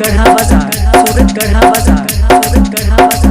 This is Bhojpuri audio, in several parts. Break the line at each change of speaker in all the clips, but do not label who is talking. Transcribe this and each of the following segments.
गढ़ा बाजार, सूरत गढ़ा बाजार, सूरत गढ़ा बाजार।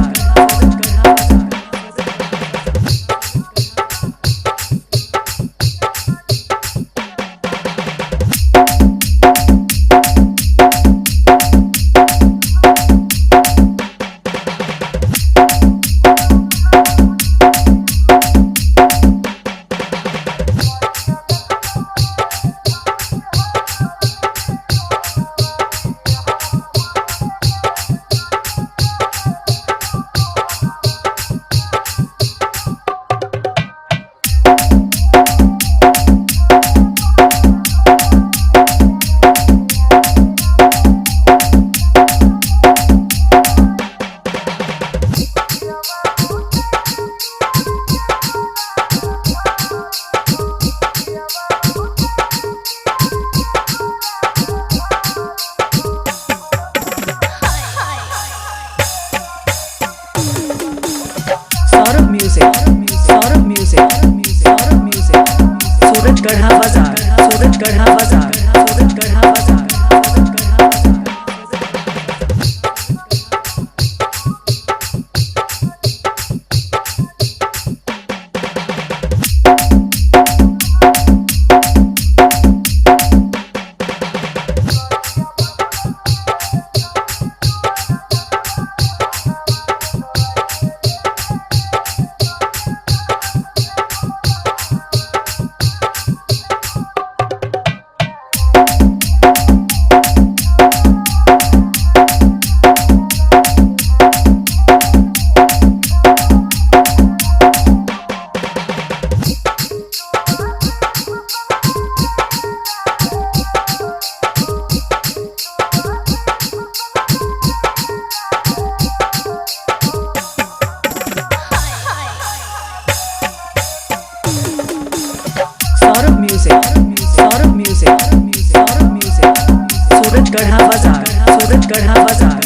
Saurabh music, Saurabh music, Saurabh music, Surat Garha बाजार, सूरत गढ़ा बाजार, सूरत गढ़ा बाजार। Saurabh music, Saurabh music, Saurabh music, Surat Garha बाजार, सूरत गढ़ा बाजार।